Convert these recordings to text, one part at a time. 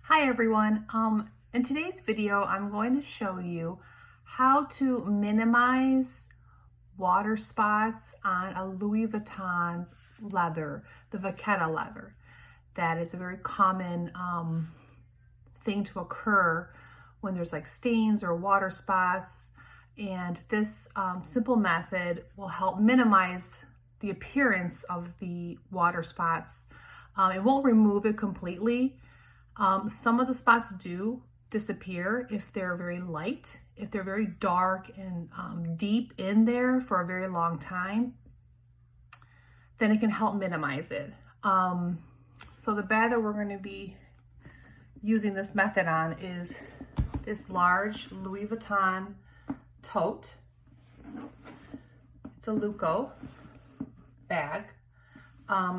Hi everyone. In today's video, I'm going to show you how to minimize water spots on a Louis Vuitton's leather, the vachetta leather. That is a very common thing to occur when there's like stains or water spots. And this simple method will help minimize the appearance of the water spots. It won't remove it completely. Some of the spots do disappear if they're very light. If they're very dark and deep in there for a very long time, then it can help minimize it. So the bag that we're going to be using this method on is this large Louis Vuitton tote. It's a Luco bag,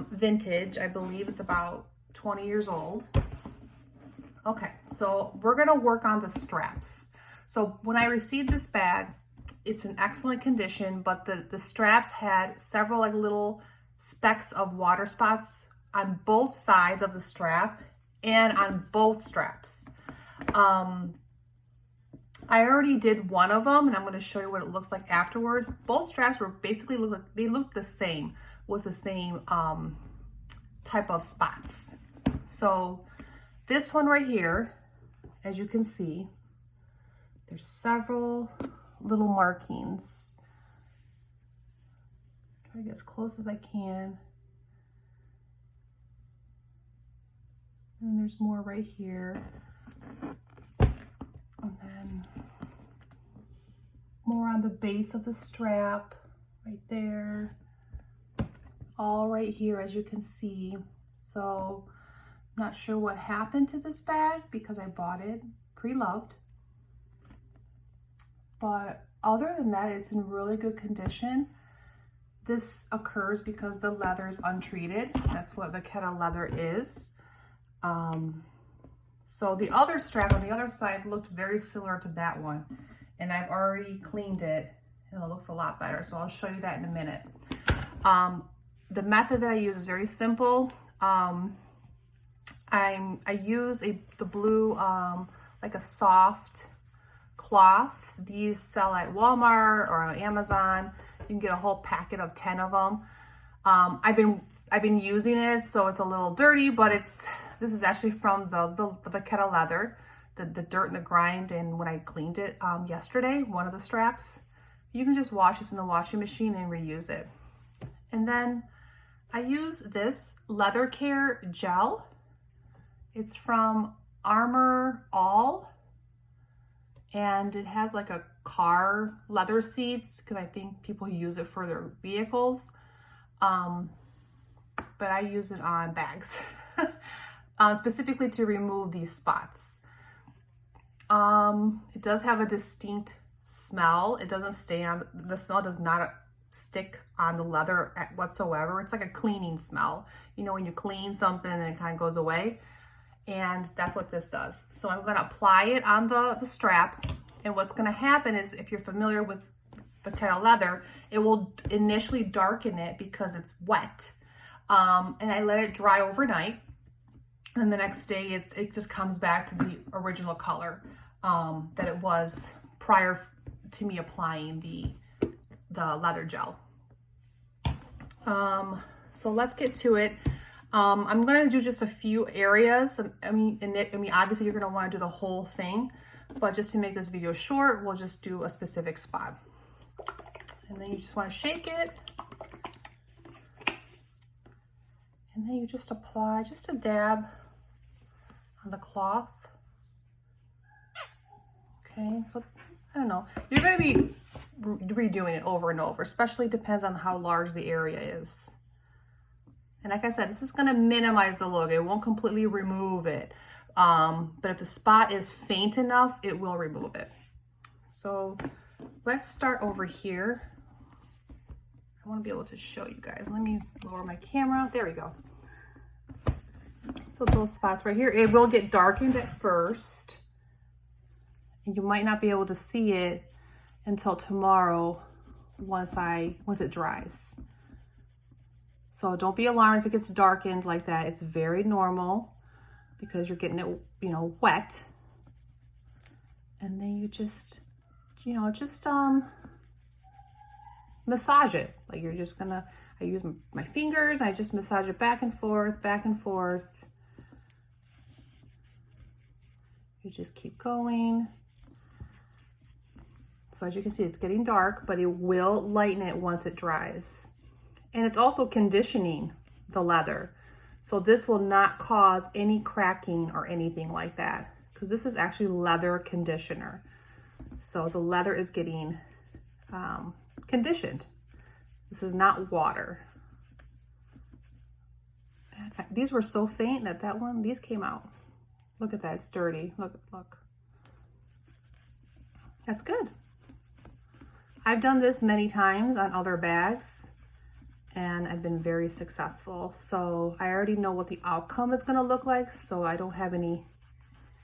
vintage. I believe it's about 20 years old. Okay, so we're gonna work on the straps. So when I received this bag, it's in excellent condition, but the straps had several like little specks of water spots on both sides of the strap and on both straps. I already did one of them, and I'm gonna show you what it looks like afterwards. Both straps were basically they looked the same with the same type of spots. So this one right here, as you can see, there's several little markings. Try to get as close as I can. And there's more right here. And then more on the base of the strap, right there. All right here, as you can see. So not sure what happened to this bag because I bought it pre-loved. But other than that, it's in really good condition. This occurs because the leather is untreated. That's what vachetta leather is. So the other strap on the other side looked very similar to that one. And I've already cleaned it and it looks a lot better. So I'll show you that in a minute. The method that I use is very simple. I use the blue, like a soft cloth. These sell at Walmart or on Amazon. You can get a whole packet of 10 of them. I've been using it, so it's a little dirty, but this is actually from the vachetta leather, the dirt and the grind. And when I cleaned it yesterday, one of the straps, you can just wash this in the washing machine and reuse it. And then I use this leather care gel. It's from Armor All, and it has like a car leather seats because I think people use it for their vehicles. But I use it on bags, specifically to remove these spots. It does have a distinct smell. It doesn't stay on, the smell does not stick on the leather whatsoever. It's like a cleaning smell. You know, when you clean something and it kind of goes away. And that's what this does. So I'm gonna apply it on the strap. And what's gonna happen is, if you're familiar with vachetta leather, it will initially darken it because it's wet. And I let it dry overnight. And the next day it just comes back to the original color that it was prior to me applying the leather gel. So let's get to it. I'm going to do just a few areas. I mean, obviously you're going to want to do the whole thing, but just to make this video short, we'll just do a specific spot. And then you just want to shake it. And then you just apply just a dab on the cloth. Okay, so I don't know. You're going to be redoing it over and over, especially depends on how large the area is. And like I said, this is going to minimize the look. It won't completely remove it. But if the spot is faint enough, it will remove it. So let's start over here. I want to be able to show you guys. Let me lower my camera. There we go. So those spots right here, it will get darkened at first. And you might not be able to see it until tomorrow once it dries. So don't be alarmed if it gets darkened like that. It's very normal. because you're getting it, you know, wet. And then you just, you know, massage it. Like you're just gonna, I use my fingers, I just massage it back and forth, back and forth. You just keep going. So as you can see, it's getting dark, but it will lighten it once it dries. And it's also conditioning the leather. So this will not cause any cracking or anything like that, because this is actually leather conditioner. So the leather is getting conditioned. This is not water. These were so faint that these came out. Look at that, it's dirty. Look. That's good. I've done this many times on other bags and I've been very successful. So I already know what the outcome is gonna look like, so I don't have any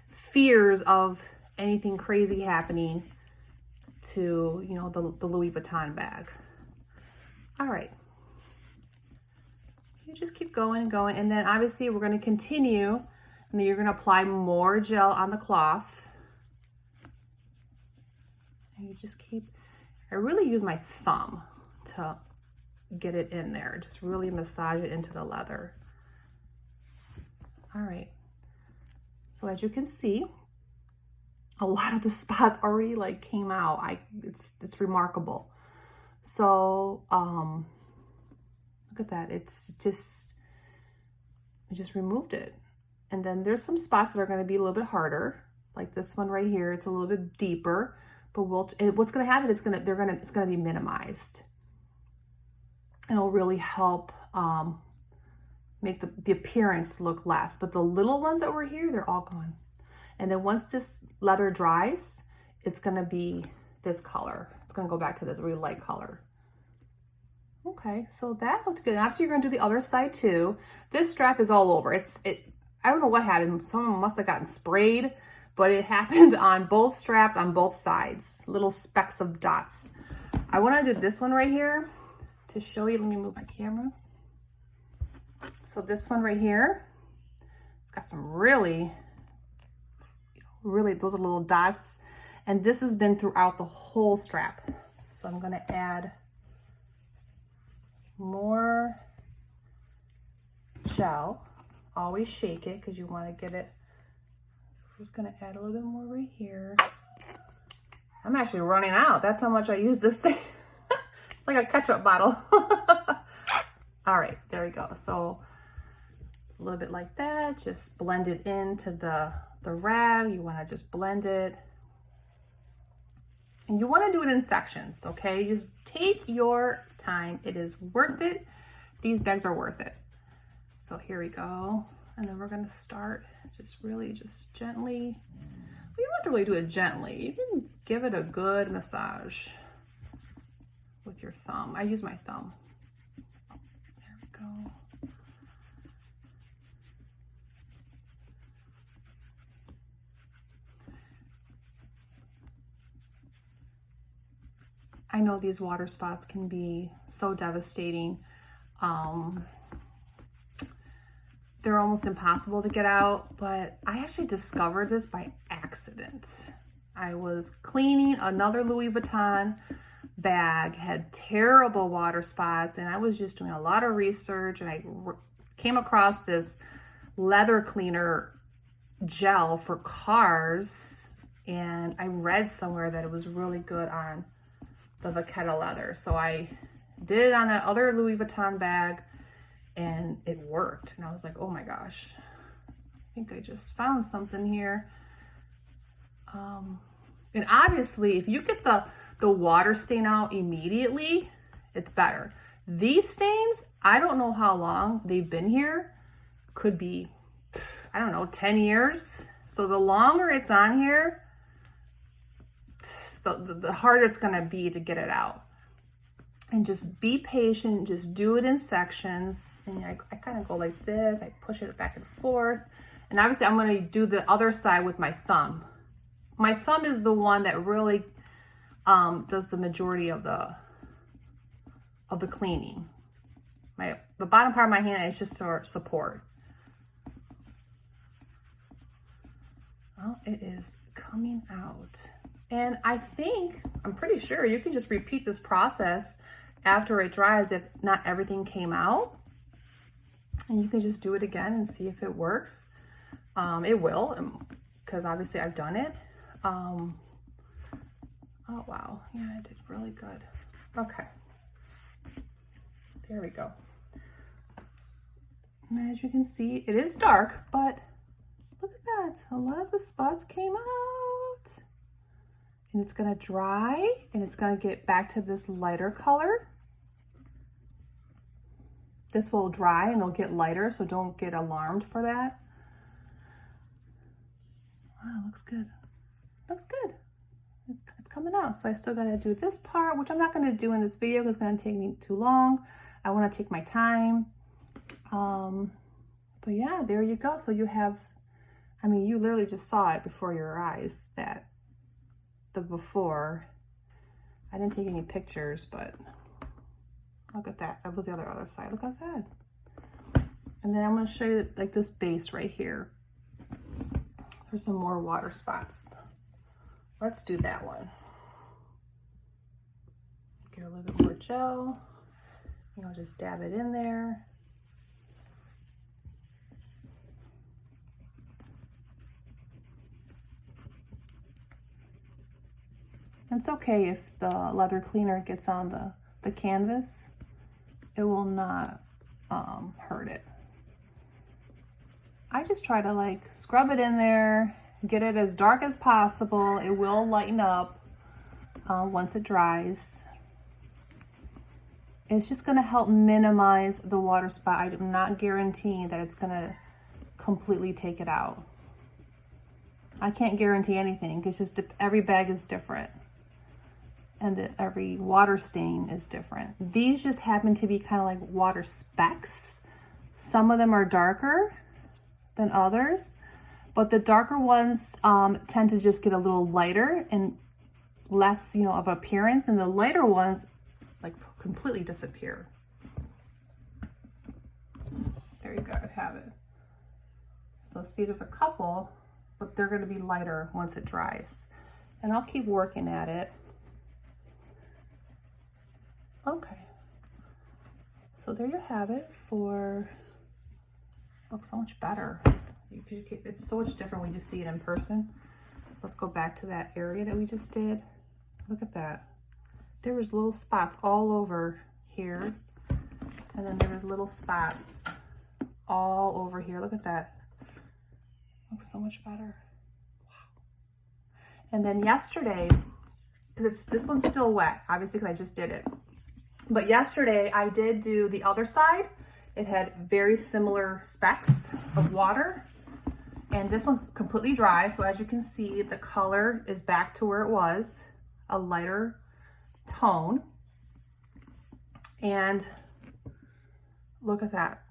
fears of anything crazy happening to, you know, the Louis Vuitton bag. All right. You just keep going and going, and then obviously we're gonna continue, and then you're gonna apply more gel on the cloth. And you just keep, I really use my thumb to get it in there. Just really massage it into the leather. All right. So as you can see, a lot of the spots already like came out. It's remarkable. So look at that. I just removed it. And then there's some spots that are going to be a little bit harder, like this one right here. It's a little bit deeper. But what's going to happen is it's going to be minimized. It'll really help make the appearance look less. But the little ones that were here, they're all gone. And then once this leather dries, it's going to be this color. It's going to go back to this really light color. Okay, so that looked good. Obviously, you're going to do the other side too. This strap is all over. I don't know what happened. Someone must have gotten sprayed, but it happened on both straps on both sides, little specks of dots. I want to do this one right here to show you. Let me move my camera. So this one right here, it's got some really, those are little dots. And this has been throughout the whole strap. So I'm going to add more gel. Always shake it because you want to get it. I'm just gonna add a little bit more right here. I'm actually running out. That's how much I use this thing. It's like a ketchup bottle. All right, there we go. So a little bit like that. Just blend it into the rag. You want to just blend it. And you want to do it in sections, okay? Just take your time. It is worth it. These bags are worth it. So here we go. And then we're going to start just gently. You don't have to really do it gently. You can give it a good massage with your thumb. I use my thumb. There we go. I know these water spots can be so devastating. They're almost impossible to get out, but I actually discovered this by accident. I was cleaning another Louis Vuitton bag, had terrible water spots, and I was just doing a lot of research, and I came across this leather cleaner gel for cars, and I read somewhere that it was really good on the vachetta leather. So I did it on that other Louis Vuitton bag, and it worked. And I was like, oh my gosh, I think I just found something here. And obviously, if you get the water stain out immediately, it's better. These stains, I don't know how long they've been here. Could be, I don't know, 10 years. So the longer it's on here, the harder it's gonna be to get it out. And just be patient, just do it in sections. And I kind of go like this, I push it back and forth. And obviously I'm gonna do the other side with my thumb. My thumb is the one that really does the majority of the cleaning. The bottom part of my hand is just for support. Well, it is coming out. And I'm pretty sure you can just repeat this process after it dries if not everything came out. And you can just do it again and see if it works. It will, because obviously I've done it. Oh, wow. Yeah, it did really good. Okay. There we go. And as you can see, it is dark, but look at that. A lot of the spots came out. And it's going to dry, and it's going to get back to this lighter color. This will dry and it'll get lighter, so don't get alarmed for that. Wow, looks good. Looks good. It's coming out. So I still got to do this part, which I'm not going to do in this video because it's going to take me too long. I want to take my time. But yeah, there you go. So you have, I mean, you literally just saw it before your eyes, that the before. I didn't take any pictures, but look at that. That was the other side. Look at that. And then I'm going to show you like this base right here. There's some more water spots. Let's do that one. Get a little bit more gel. You know, just dab it in there. It's okay if the leather cleaner gets on the canvas. It will not hurt it. I just try to like scrub it in there, get it as dark as possible. It will lighten up once it dries. It's just going to help minimize the water spot. I'm not guaranteeing that it's going to completely take it out. I can't guarantee anything. It's just every bag is different. And that every water stain is different. These just happen to be kind of like water specks. Some of them are darker than others, but the darker ones tend to just get a little lighter and less, you know, of appearance, and the lighter ones like completely disappear. There you go, I have it. So see, there's a couple, but they're going to be lighter once it dries. And I'll keep working at it. Okay, so there you have it. Looks so much better. It's so much different when you see it in person. So let's go back to that area that we just did. Look at that. There was little spots all over here, and then there was little spots all over here. Look at that. Looks so much better. Wow. And then yesterday, because this one's still wet, obviously, because I just did it. But yesterday I did do the other side. It had very similar specks of water, and this one's completely dry. So as you can see, the color is back to where it was, a lighter tone. And look at that.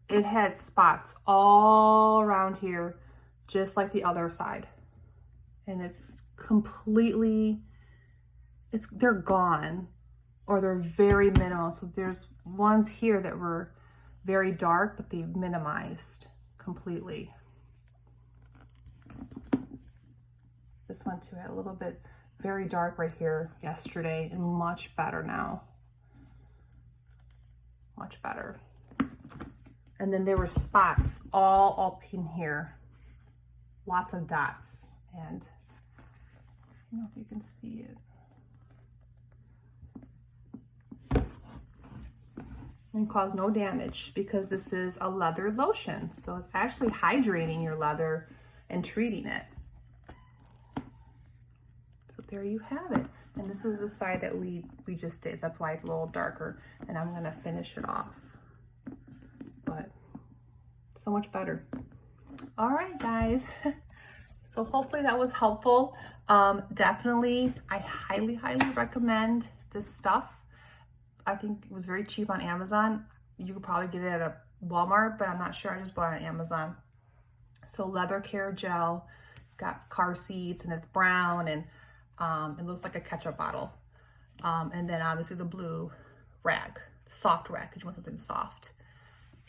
It had spots all around here, just like the other side. And it's completely, they're gone. Or they're very minimal. So there's ones here that were very dark, but they minimized completely. This one too had a little bit very dark right here yesterday, and much better now. Much better. And then there were spots all up in here. Lots of dots. And I don't know if you can see it. And cause no damage because this is a leather lotion. So it's actually hydrating your leather and treating it. So there you have it. And this is the side that we just did. That's why it's a little darker. And I'm going to finish it off. But so much better. All right, guys. So hopefully that was helpful. Definitely, I highly, highly recommend this stuff. I think it was very cheap on Amazon. You could probably get it at a Walmart, but I'm not sure. I just bought it on Amazon. So leather care gel. It's got car seats and it's brown, and it looks like a ketchup bottle. And then obviously the blue rag, soft rag, because you want something soft.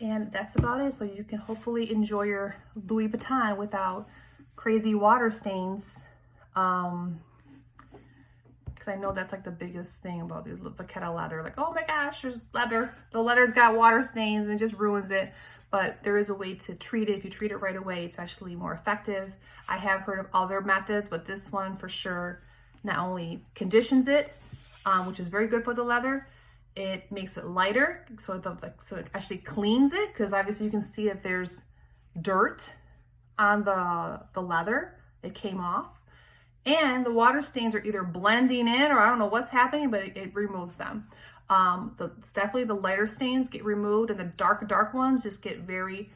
And that's about it. So you can hopefully enjoy your Louis Vuitton without crazy water stains. Because I know that's like the biggest thing about these vachetta leather. Like, oh my gosh, there's leather. The leather's got water stains and it just ruins it. But there is a way to treat it. If you treat it right away, it's actually more effective. I have heard of other methods, but this one for sure not only conditions it, which is very good for the leather, it makes it lighter, so it actually cleans it, because obviously you can see if there's dirt on the leather, it came off. And the water stains are either blending in, or I don't know what's happening, but it removes them. It's definitely the lighter stains get removed, and the dark ones just get very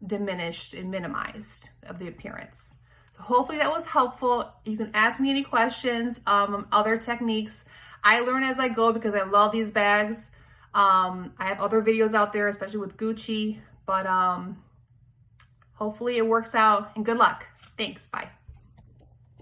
diminished and minimized of the appearance. So hopefully that was helpful. You can ask me any questions, other techniques. I learn as I go because I love these bags. I have other videos out there, especially with Gucci, but hopefully it works out, and good luck. Thanks, bye.